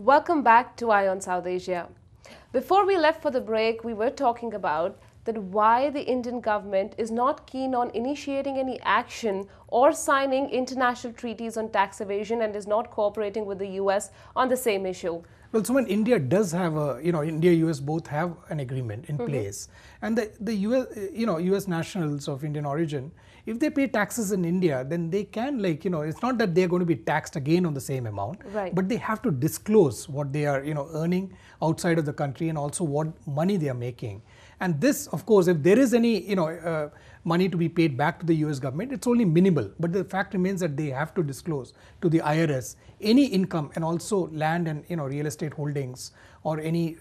Welcome back to Eye on South Asia. Before we left for the break, we were talking about that why the Indian government is not keen on initiating any action or signing international treaties on tax evasion and is not cooperating with the US on the same issue. Well, so when India does have India, US both have an agreement in place, and the US, US nationals of Indian origin, if they pay taxes in India, then they can it's not that they're going to be taxed again on the same amount, Right. but they have to disclose what they are, earning outside of the country and also what money they are making. And this, of course, if there is any, money to be paid back to the US government, it's only minimal. But the fact remains that they have to disclose to the IRS any income and also land and, real estate holdings or any,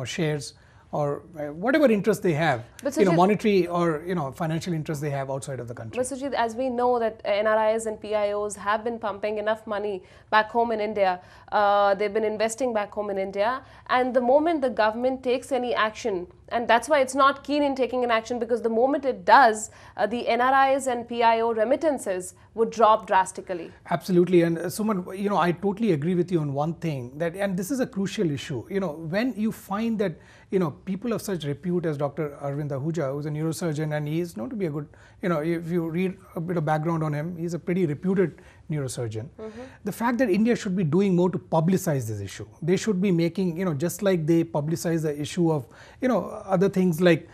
shares or whatever interest they have, But Sujit, monetary or, financial interest they have outside of the country. But Sujit, as we know that NRIs and PIOs have been pumping enough money back home in India, they've been investing back home in India, and the moment the government takes any action, and that's why it's not keen in taking an action, because the moment it does, the NRIs and PIO remittances would drop drastically. Absolutely, and Suman, I totally agree with you on one thing, that, and this is a crucial issue. When you find that, people of such repute as Dr. Arvind Ahuja, who's a neurosurgeon, and he is known to be a good, if you read a bit of background on him, he's a pretty reputed neurosurgeon. The fact that India should be doing more to publicize this issue. They should be making, just like they publicize the issue of, other things like,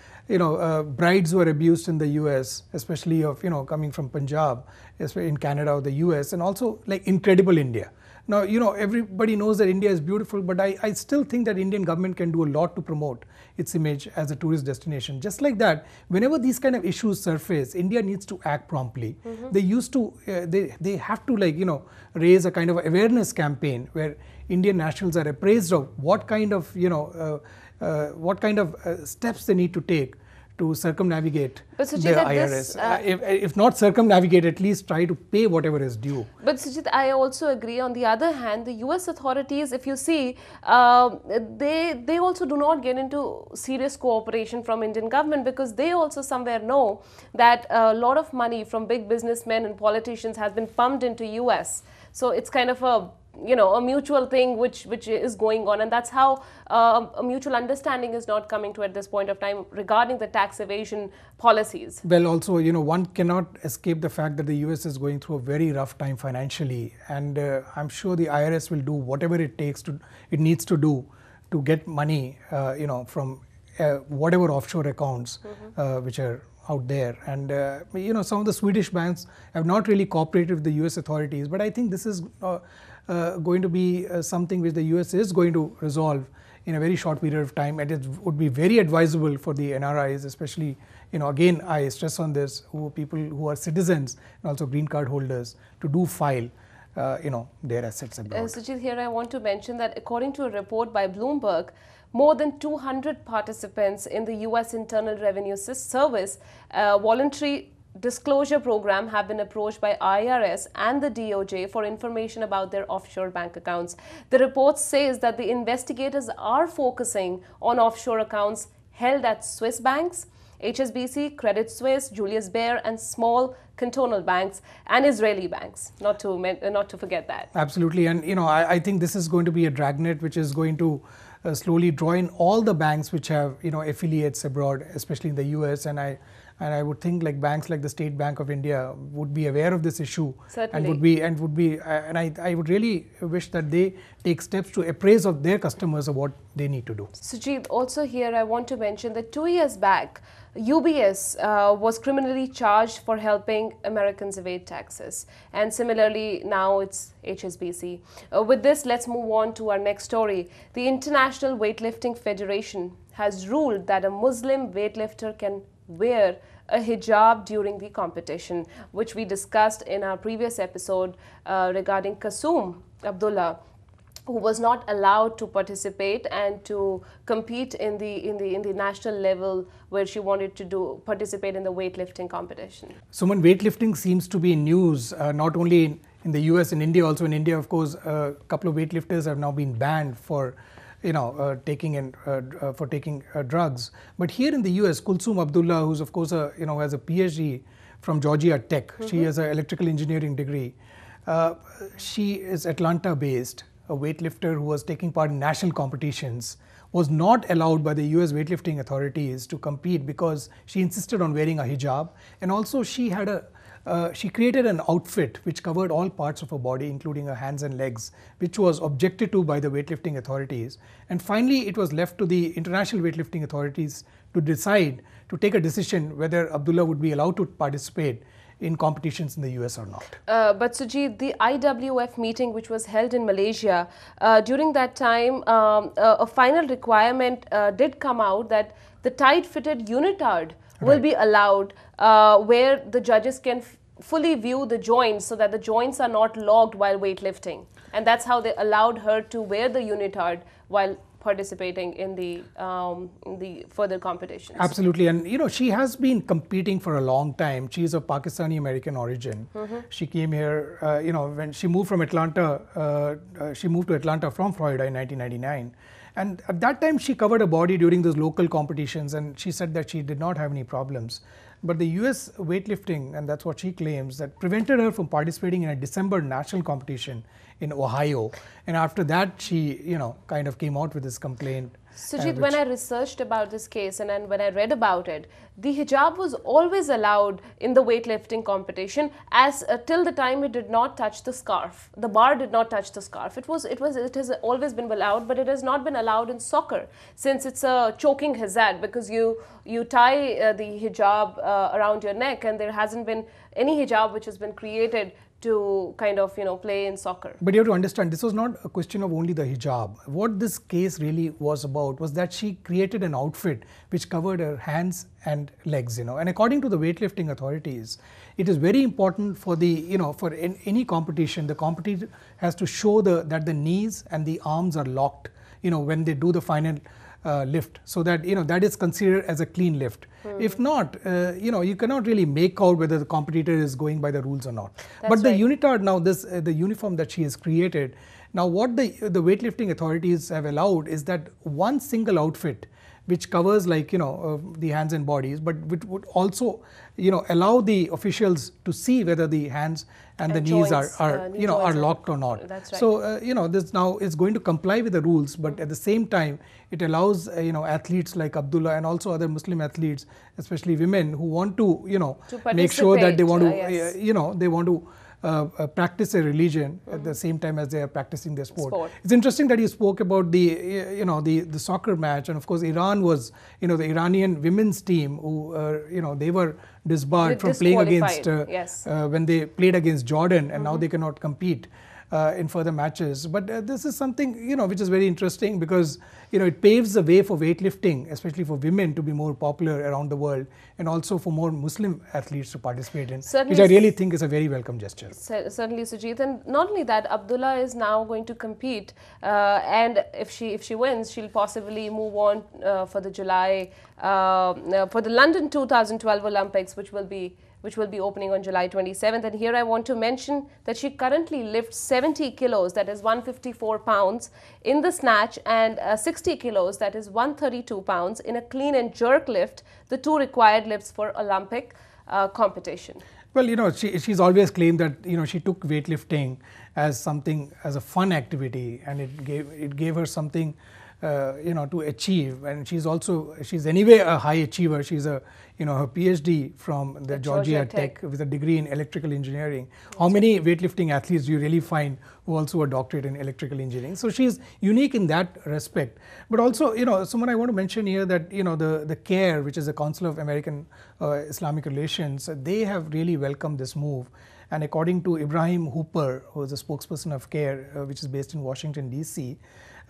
brides were abused in the US, especially of, coming from Punjab, especially in Canada or the US, and also like Incredible India. Now, everybody knows that India is beautiful, but I still think that Indian government can do a lot to promote its image as a tourist destination. Just like that, whenever these kind of issues surface, India needs to act promptly. They used to, they have to raise a kind of awareness campaign where Indian nationals are appraised of what kind of, steps they need to take to circumnavigate But the Sujit, IRS. If not circumnavigate, at least try to pay whatever is due. But Sujit, I also agree. On the other hand, the US authorities, if you see, they also do not get into serious cooperation from Indian government, because they also somewhere know that a lot of money from big businessmen and politicians has been pumped into US. So it's kind of a mutual thing which is going on, and that's how a mutual understanding is not coming to at this point of time regarding the tax evasion policies. Well, also, one cannot escape the fact that the US is going through a very rough time financially, and I'm sure the IRS will do whatever it needs to do to get money, from whatever offshore accounts which are out there. And some of the Swedish banks have not really cooperated with the US authorities, but I think this is going to be something which the US is going to resolve in a very short period of time, and it would be very advisable for the NRIs, especially, again, I stress on this, people who are citizens and also green card holders, to do file their assets abroad. Sujit, here I want to mention that according to a report by Bloomberg, more than 200 participants in the US Internal Revenue Service voluntary disclosure program have been approached by IRS and the DOJ for information about their offshore bank accounts. The report says that the investigators are focusing on offshore accounts held at Swiss banks, HSBC, Credit Suisse, Julius Baer, and small cantonal banks and Israeli banks, not to forget that. Absolutely, and I think this is going to be a dragnet which is going to slowly draw in all the banks which have affiliates abroad, especially in the US, and I would think like banks like the State Bank of India would be aware of this issue. Certainly. and I would really wish that they take steps to appraise of their customers of what they need to do. Sujit, also here I want to mention that 2 years back, UBS was criminally charged for helping Americans evade taxes, and similarly now it's HSBC. With this, let's move on to our next story. The International Weightlifting Federation has ruled that a Muslim weightlifter can wear a hijab during the competition, which we discussed in our previous episode regarding Kasum Abdullah, who was not allowed to participate and to compete in the national level, where she wanted to participate in the weightlifting competition. Suman, weightlifting seems to be in news not only in the US, in India also. In India, of course, a couple of weightlifters have now been banned for taking drugs. But here in the US, Kulsum Abdullah, who's of course has a PhD from Georgia Tech. She has an electrical engineering degree. She is Atlanta based. a weightlifter who was taking part in national competitions, was not allowed by the US weightlifting authorities to compete because she insisted on wearing a hijab, and also she had she created an outfit which covered all parts of her body, including her hands and legs, which was objected to by the weightlifting authorities. And finally, it was left to the international weightlifting authorities to decide, to take a decision whether Abdullah would be allowed to participate in competitions in the US or not. But Sujit, the IWF meeting which was held in Malaysia, during that time a final requirement did come out that the tight-fitted unitard will be allowed, where the judges can fully view the joints so that the joints are not locked while weightlifting. And that's how they allowed her to wear the unitard while participating in the further competitions. Absolutely, and you know, she has been competing for a long time. She is of Pakistani American origin. She came here, you know, when she moved from Atlanta, she moved to Atlanta from Florida in 1999. And at that time, she covered her body during those local competitions, and she said that she did not have any problems. But the US weightlifting, and that's what she claims, that prevented her from participating in a December national competition in Ohio. And after that, she, you know, kind of came out with this complaint. Sujit, when I researched about this case and when I read about it, the hijab was always allowed in the weightlifting competition, as till the time it did not touch the scarf. The bar did not touch the scarf. It has always been allowed, but it has not been allowed in soccer, since it's a choking hazard, because you tie the hijab around your neck, and there hasn't been any hijab which has been created to kind of, you know, play in soccer. But you have to understand, this was not a question of only the hijab. What this case really was about was that she created an outfit which covered her hands and legs, you know. And according to the weightlifting authorities, it is very important for the, you know, for any competition, the competitor has to show that the knees and the arms are locked, you know, when they do the final lift, so that, you know, that is considered as a clean lift. If not, you know, you cannot really make out whether the competitor is going by the rules or not. But the unitard now, this the uniform that she has created, now what the weightlifting authorities have allowed is that one single outfit which covers, like, you know, the hands and bodies, but which would also, you know, allow the officials to see whether the hands and the knees are you know, are locked or not. That's right. So you know, this now is going to comply with the rules, but at the same time it allows you know, athletes like Abdullah and also other Muslim athletes, especially women, who want to, you know, make sure that they want to yes. you know, they want to practice their religion at the same time as they are practicing their sport. It's interesting that you spoke about the, you know, the soccer match, and of course Iran was, you know, the Iranian women's team who, you know, they were disbarred from playing against, yes. when they played against Jordan, and now they cannot compete in further matches. But this is something, you know, which is very interesting, because, you know, it paves the way for weightlifting, especially for women, to be more popular around the world, and also for more Muslim athletes to participate in, which I really think is a very welcome gesture. Certainly, Sujit, and not only that, Abdullah is now going to compete, and if she wins, she'll possibly move on for the July, for the London 2012 Olympics, which will be opening on July 27th. And here I want to mention that she currently lifts 70 kilos, that is 154 pounds, in the snatch, and 60 kilos, that is 132 pounds, in a clean and jerk lift, the two required lifts for Olympic competition. Well, you know, she's always claimed that, you know, she took weightlifting as something, as a fun activity, and it gave her something, you know, to achieve. And she's anyway a high achiever. She's a, you know, her PhD from the Georgia Tech with a degree in electrical engineering. How many weightlifting athletes do you really find who also a doctorate in electrical engineering? So she's unique in that respect. But also, you know, Suman, I want to mention here that, you know, the CARE, which is the Council of American Islamic Relations, they have really welcomed this move. And according to Ibrahim Hooper, who is the spokesperson of CARE, which is based in Washington, D.C.,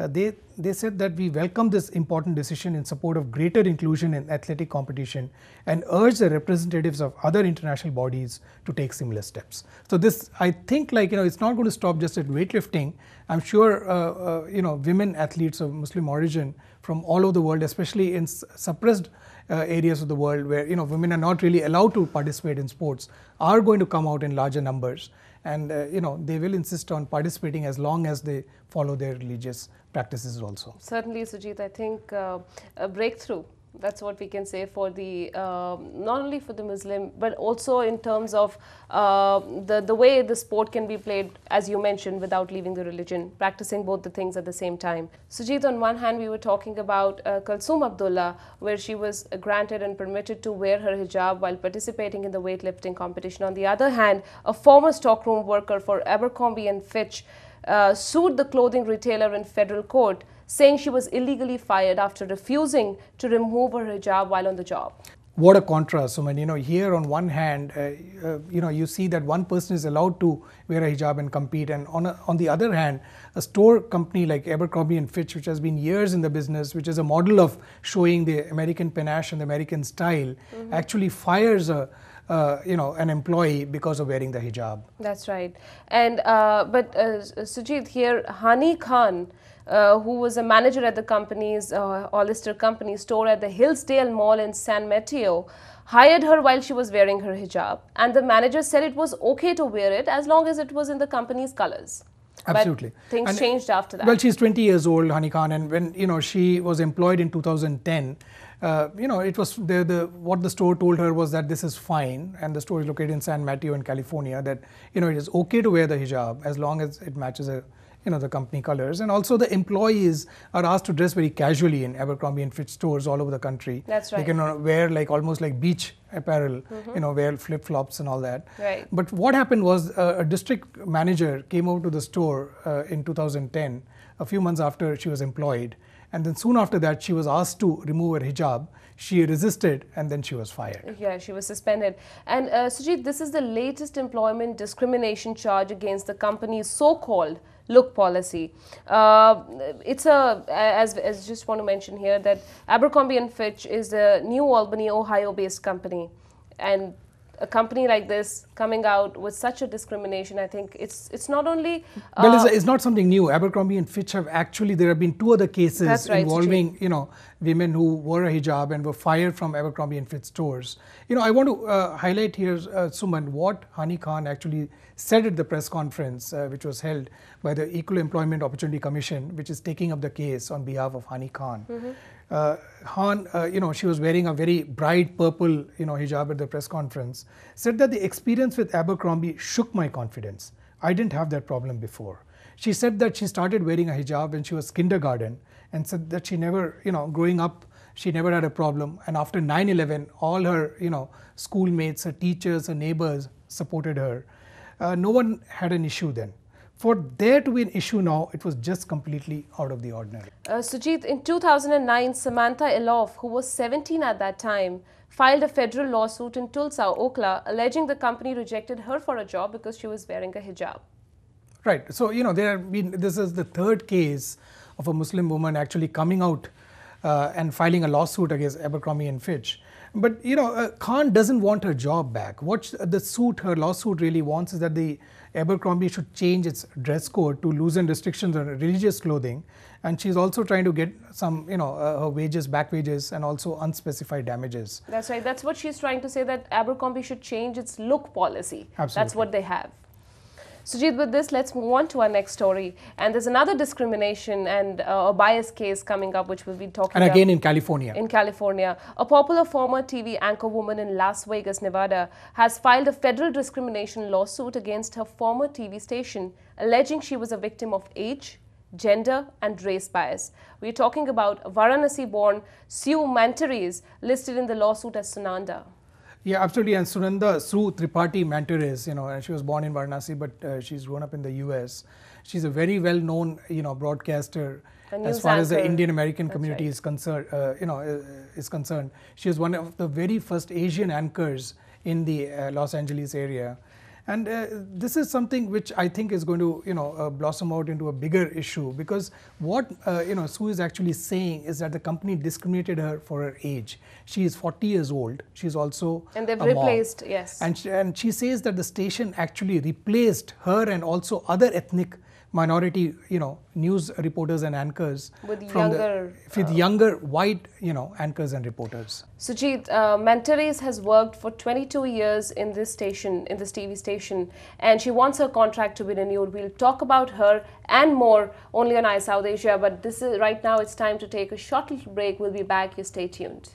they said that we welcome this important decision in support of greater inclusion in athletic competition, and urge the representatives of other international bodies to take similar steps. So this, I think, like, you know, it's not going to stop just at weightlifting. I'm sure, you know, women athletes of Muslim origin from all over the world, especially in suppressed areas of the world where, you know, women are not really allowed to participate in sports, are going to come out in larger numbers. And you know, they will insist on participating as long as they follow their religious practices also. Certainly, Sujit, I think a breakthrough That's what we can say for the not only for the Muslim, but also in terms of the way the sport can be played, as you mentioned, without leaving the religion, practicing both the things at the same time. Sujit, on one hand, we were talking about Kulsoom Abdullah, where she was granted and permitted to wear her hijab while participating in the weightlifting competition. On the other hand, a former stockroom worker for Abercrombie and Fitch sued the clothing retailer in federal court, saying she was illegally fired after refusing to remove her hijab while on the job. What a contrast, Suman. Here on one hand, you see that one person is allowed to wear a hijab and compete, and on the other hand, a store company like Abercrombie and Fitch, which has been years in the business, which is a model of showing the American panache and the American style, actually fires an employee because of wearing the hijab. That's right. And but Sujit, here Hani Khan, who was a manager at the company's Hollister company store at the Hillsdale Mall in San Mateo, hired her while she was wearing her hijab, and the manager said it was okay to wear it as long as it was in the company's colors. Absolutely. But things changed after that. Well, she's 20 years old, Hani Khan, and when she was employed in 2010, it was what the store told her was that this is fine, and the store is located in San Mateo in California, that it is okay to wear the hijab as long as it matches the company colors. And also the employees are asked to dress very casually in Abercrombie and Fitch stores all over the country. That's right. They can wear almost like beach apparel, wear flip-flops and all that. Right. But what happened was a district manager came over to the store in 2010, a few months after she was employed. And then soon after that, she was asked to remove her hijab. She resisted, and then she was fired. Yeah, she was suspended. And Sujit, this is the latest employment discrimination charge against the company's so-called look policy. It's as just want to mention here that Abercrombie and Fitch is a New Albany, Ohio-based company, and a company like this coming out with such a discrimination, I think it's not only... Well, it's not something new. Abercrombie and Fitch there have been 2 other cases involving, women who wore a hijab and were fired from Abercrombie and Fitch stores. I want to highlight here, Suman, what Hani Khan actually said at the press conference, which was held by the Equal Employment Opportunity Commission, which is taking up the case on behalf of Hani Khan. Khan, she was wearing a very bright purple, hijab at the press conference, said that the experience with Abercrombie shook my confidence. I didn't have that problem before. She said that she started wearing a hijab when she was kindergarten, and said that she never, growing up, she never had a problem. And after 9/11, all her, schoolmates, her teachers, her neighbors supported her. No one had an issue then. For there to be an issue now, it was just completely out of the ordinary. Sujit, in 2009, Samantha Eloff, who was 17 at that time, filed a federal lawsuit in Tulsa, Oklahoma, alleging the company rejected her for a job because she was wearing a hijab. Right. So, this is the 3rd case of a Muslim woman actually coming out and filing a lawsuit against Abercrombie and Fitch. But, Khan doesn't want her job back. What her lawsuit really wants is that the Abercrombie should change its dress code to loosen restrictions on religious clothing. And she's also trying to get some, her wages, back wages, and also unspecified damages. That's right. That's what she's trying to say, that Abercrombie should change its look policy. Absolutely. That's what they have. Sujit, with this, let's move on to our next story. And there's another discrimination and a bias case coming up, which we'll be talking about. And again in California. In California. A popular former TV anchor woman in Las Vegas, Nevada, has filed a federal discrimination lawsuit against her former TV station, alleging she was a victim of age, gender, and race bias. We're talking about Varanasi-born Sue Mantares, listed in the lawsuit as Sunanda. Yeah, absolutely. And Sunanda Sue Tripathi Mantares, and she was born in Varanasi, but she's grown up in the US. She's a very well-known, broadcaster as far as the Indian American community is concerned. Is concerned. She was one of the very first Asian anchors in the Los Angeles area. And this is something which I think is going to, blossom out into a bigger issue, because what, Sue is actually saying is that the company discriminated her for her age. She is 40 years old. She's also and they've a replaced, mom. Yes. And she says that the station actually replaced her and also other ethnic minority, news reporters and anchors with younger white, anchors and reporters. Sujit, Mantares has worked for 22 years in this station, in this TV station, and she wants her contract to be renewed. We'll talk about her and more only on iSouth Asia, but right now it's time to take a short little break. We'll be back. You stay tuned.